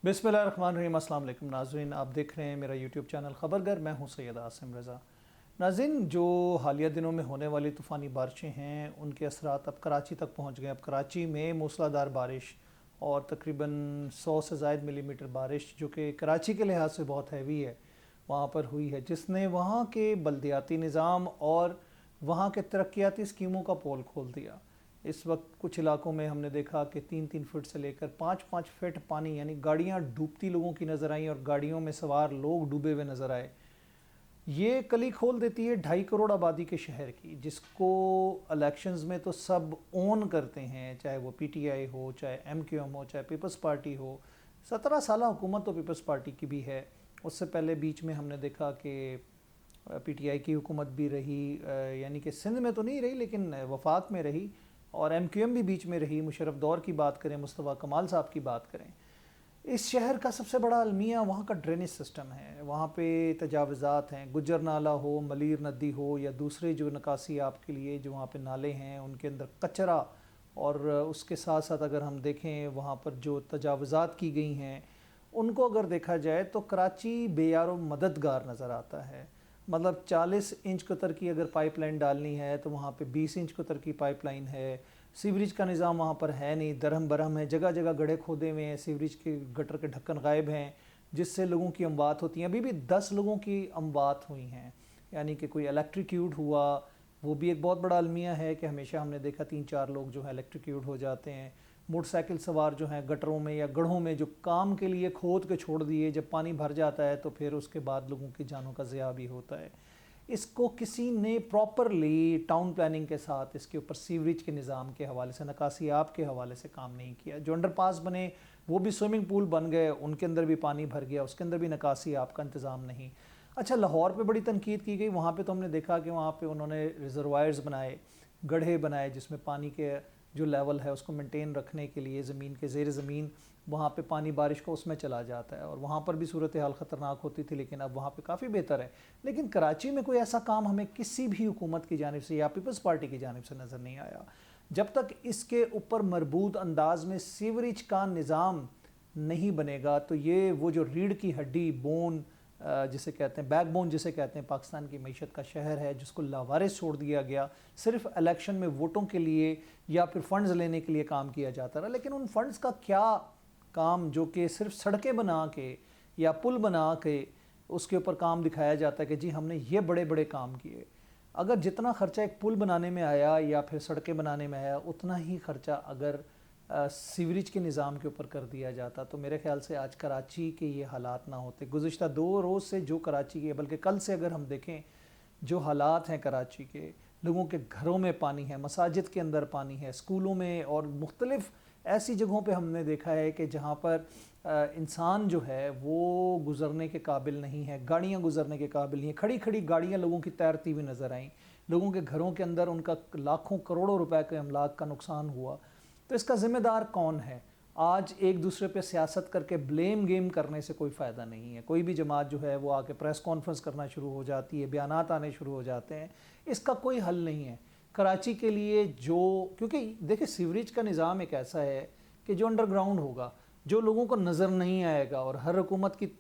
बिस्मिल्लाहिर्रहमानिर्रहीम। अस्सलाम वालेकुम नाज़रीन, आप देख रहे हैं मेरा यूट्यूब चैनल खबरगर। मैं हूं सैयद आसिम रज़ा। नाज़रीन, जो हालिया दिनों में होने वाली तूफ़ानी बारिशें हैं उनके असरात अब कराची तक पहुंच गए। अब कराची में मूसलाधार बारिश और तकरीबन 100 से ज़ायद मिलीमीटर बारिश, जो कि कराची के लिहाज से बहुत हैवी है, वहाँ पर हुई है, जिसने वहाँ के बल्दियाती निज़ाम और वहाँ के तरक्याती स्कीमों का पोल खोल दिया। इस वक्त कुछ इलाकों में हमने देखा कि 3-3 फुट से लेकर 5-5 फुट पानी, यानी गाड़ियाँ डूबती लोगों की नज़र आईं और गाड़ियों में सवार लोग डूबे हुए नज़र आए। ये कली खोल देती है 2.5 करोड़ आबादी के शहर की, जिसको इलेक्शंस में तो सब ओन करते हैं, चाहे वो PTI हो, चाहे MQM हो, चाहे पीपल्स पार्टी हो। 17 साल हुकूमत तो पीपल्स पार्टी की भी है। उससे पहले बीच में हमने देखा कि PTI की हुकूमत भी रही, यानी कि सिंध में तो नहीं रही लेकिन वफाक में रही, और MQM भी बीच में रही। मुशर्रफ दौर की बात करें, मुस्तफ़ा कमाल साहब की बात करें। इस शहर का सबसे बड़ा अलमिया वहाँ का ड्रेनेज सिस्टम है। वहाँ पे तजावज़ात हैं, गुज्जर नाला हो, मलीर नदी हो, या दूसरे जो निकासी आपके लिए जो वहाँ पे नाले हैं उनके अंदर कचरा, और उसके साथ साथ अगर हम देखें वहाँ पर जो तजावज़ात की गई हैं उनको अगर देखा जाए तो कराची बेयारो मददगार नज़र आता है। मतलब 40 इंच कतर की अगर पाइपलाइन डालनी है तो वहाँ पे 20 इंच कतर की पाइपलाइन है। सीवरेज का निज़ाम वहाँ पर है नहीं, दरहम बरहम है, जगह जगह गड्ढे खोदे हुए हैं, सीवरेज के गटर के ढक्कन गायब हैं, जिससे लोगों की अमवात होती हैं। अभी भी 10 लोगों की अमवात हुई हैं, यानी कि कोई इलेक्ट्रिक्यूट हुआ, वो भी एक बहुत बड़ा अलमिया है कि हमेशा हमने देखा 3-4 लोग जो है इलेक्ट्रिक्यूट हो जाते हैं। मोटरसाइकिल सवार जो हैं गटरों में या गड्ढों में जो काम के लिए खोद के छोड़ दिए, जब पानी भर जाता है तो फिर उसके बाद लोगों की जानों का ज़िया भी होता है। इसको किसी ने प्रॉपरली टाउन प्लानिंग के साथ इसके ऊपर सीवरेज के निज़ाम के हवाले से, निकासियाब के हवाले से काम नहीं किया। जो अंडरपास बने वो भी स्विमिंग पूल बन गए, उनके अंदर भी पानी भर गया, उसके अंदर भी निकासियाब का इंतज़ाम नहीं। अच्छा, लाहौर पे बड़ी तनकीद की गई। वहाँ पे तो हमने देखा कि वहाँ पे उन्होंने रिजर्वायर्स बनाए, गड्ढे बनाए, जिसमें पानी के जो लेवल है उसको मेंटेन रखने के लिए ज़मीन के ज़ेर ज़मीन वहाँ पे पानी बारिश का उसमें चला जाता है, और वहाँ पर भी सूरत हाल ख़तरनाक होती थी, लेकिन अब वहाँ पे काफ़ी बेहतर है। लेकिन कराची में कोई ऐसा काम हमें किसी भी हुकूमत की जानिब से या पीपल्स पार्टी की जानिब से नज़र नहीं आया। जब तक इसके ऊपर मरबूत अंदाज में सीवरेज का निज़ाम नहीं बनेगा तो ये वो जो रीढ़ की हड्डी, बोन जिसे कहते हैं, बैकबोन जिसे कहते हैं, पाकिस्तान की मीशत का शहर है, जिसको लावारिस छोड़ दिया गया। सिर्फ इलेक्शन में वोटों के लिए या फिर फ़ंड्स लेने के लिए काम किया जाता रहा, लेकिन उन फ़ंड्स का क्या काम, जो कि सिर्फ सड़कें बना के या पुल बना के उसके ऊपर काम दिखाया जाता है कि जी हमने ये बड़े बड़े काम किए। अगर जितना ख़र्चा एक पुल बनाने में आया या फिर सड़कें बनाने में आया, उतना ही ख़र्चा अगर सीवरेज के निज़ाम के ऊपर कर दिया जाता तो मेरे ख्याल से आज कराची के ये हालात ना होते। गुज़िश्ता 2 रोज़ से जो कराची के, बल्कि कल से अगर हम देखें जो हालात हैं कराची के, लोगों के घरों में पानी है, मसाजिद के अंदर पानी है, स्कूलों में और मुख्तलिफ़ ऐसी जगहों पे हमने देखा है कि जहाँ पर इंसान जो है वो गुज़रने के काबिल नहीं है, गाड़ियाँ गुज़रने के काबिल नहीं है। खड़ी खड़ी गाड़ियाँ लोगों की तैरती हुई नज़र आईं। लोगों के घरों के अंदर उनका लाखों करोड़ों रुपए के अमलाक का नुकसान हुआ। तो इसका ज़िम्मेदार कौन है? आज एक दूसरे पे सियासत करके ब्लेम गेम करने से कोई फ़ायदा नहीं है। कोई भी जमात जो है वो आके प्रेस कॉन्फ्रेंस करना शुरू हो जाती है, बयानात आने शुरू हो जाते हैं, इसका कोई हल नहीं है कराची के लिए। जो क्योंकि देखिए सीवरेज का निज़ाम एक ऐसा है कि जो अंडरग्राउंड होगा, जो लोगों को नज़र नहीं आएगा, और हर हुकूमत की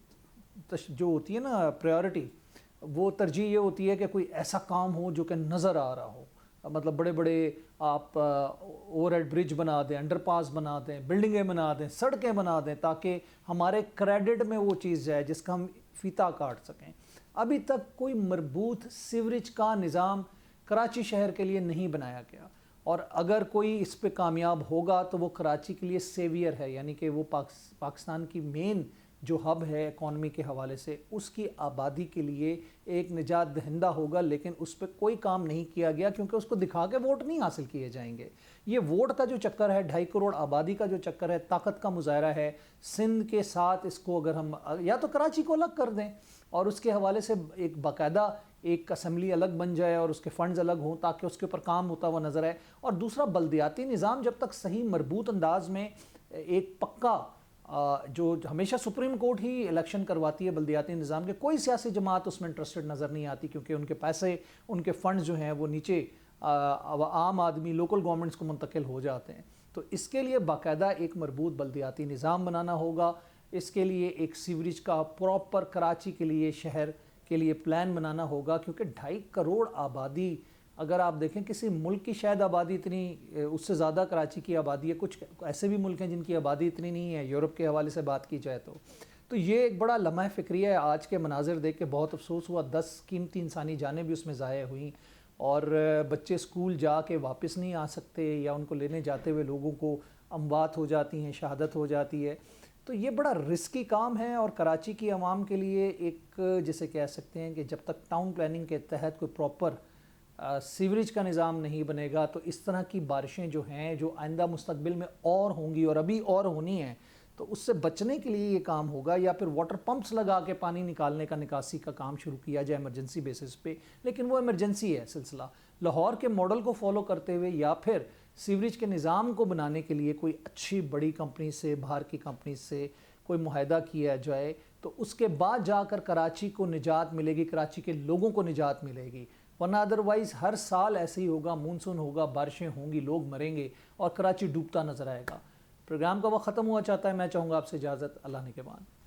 जो होती है ना प्रायोरिटी, वो तरजीह ये होती है कि कोई ऐसा काम हो जो कि नज़र आ रहा हो। मतलब बड़े बड़े आप ओवरहेड ब्रिज बना दें, अंडरपास बना दें, बिल्डिंगें बना दें, सड़कें बना दें, ताकि हमारे क्रेडिट में वो चीज़ जाए जिसका हम फ़ीता काट सकें। अभी तक कोई मरबूत सीवरेज का निज़ाम कराची शहर के लिए नहीं बनाया गया, और अगर कोई इस पे कामयाब होगा तो वो कराची के लिए सेवियर है, यानी कि वो पाकिस्तान की मेन जो हब है इकॉनमी के हवाले से, उसकी आबादी के लिए एक निजात दहिंदा होगा। लेकिन उस पर कोई काम नहीं किया गया, क्योंकि उसको दिखा के वोट नहीं हासिल किए जाएंगे। ये वोट का जो चक्कर है, 2.5 करोड़ आबादी का जो चक्कर है, ताकत का मुजाहरा है। सिंध के साथ इसको अगर हम या तो कराची को अलग कर दें और उसके हवाले से एक बाकायदा एक असम्बली अलग बन जाए और उसके फ़ंड्स अलग हों, ताकि उसके ऊपर काम होता हुआ नज़र आए। और दूसरा, बल्दियाती निज़ाम जब तक सही मरबूत अंदाज में एक पक्का, जो हमेशा सुप्रीम कोर्ट ही इलेक्शन करवाती है बल्दियाती निज़ाम के, कोई सियासी जमात उसमें इंटरेस्टेड नज़र नहीं आती, क्योंकि उनके पैसे, उनके फ़ंड्स जो हैं वो नीचे आम आदमी, लोकल गवर्नमेंट्स को मुंतकिल हो जाते हैं। तो इसके लिए बाकायदा एक मरबूत बल्दियाती निज़ाम बनाना होगा। اس کے لیے ایک سیوریج کا پراپر کراچی کے لیے شہر کے لیے پلان بنانا ہوگا، کیونکہ 2.5 کروڑ آبادی، اگر آپ دیکھیں کسی ملک کی شاید آبادی اتنی، اس سے زیادہ کراچی کی آبادی ہے، کچھ ایسے بھی ملک ہیں جن کی آبادی اتنی نہیں ہے، یورپ کے حوالے سے بات کی جائے تو یہ ایک بڑا لمحہ فکریہ ہے۔ آج کے مناظر دیکھ کے بہت افسوس ہوا، 10 قیمتی انسانی جانیں بھی اس میں ضائع ہوئیں، اور بچے اسکول جا کے واپس نہیں آ سکتے، یا ان کو لینے جاتے ہوئے لوگوں کو اموات ہو جاتی ہیں، شہادت ہو جاتی ہے۔ تو یہ بڑا رسکی کام ہے، اور کراچی کی عوام کے لیے ایک، جسے کہہ سکتے ہیں کہ جب تک ٹاؤن پلاننگ کے تحت کوئی پراپر سیوریج کا نظام نہیں بنے گا، تو اس طرح کی بارشیں جو ہیں، جو آئندہ مستقبل میں اور ہوں گی اور ابھی اور ہونی ہیں، تو اس سے بچنے کے لیے یہ کام ہوگا، یا پھر واٹر پمپس لگا کے پانی نکالنے کا، نکاسی کا کام شروع کیا جائے ایمرجنسی بیسس پہ، لیکن وہ ایمرجنسی ہے سلسلہ۔ لاہور کے ماڈل کو فالو کرتے ہوئے، یا پھر سیوریج کے نظام کو بنانے کے لیے کوئی اچھی بڑی کمپنی سے، باہر کی کمپنی سے کوئی معاہدہ کیا جائے، تو اس کے بعد جا کر کراچی کو نجات ملے گی، کراچی کے لوگوں کو نجات ملے گی۔ ورنہ ادروائز ہر سال ایسے ہی ہوگا، مونسون ہوگا، بارشیں ہوں گی، لوگ مریں گے اور کراچی ڈوبتا نظر آئے گا۔ پروگرام کا وقت ختم ہوا چاہتا ہے، میں چاہوں گا آپ سے اجازت، اللہ نے کے بعد۔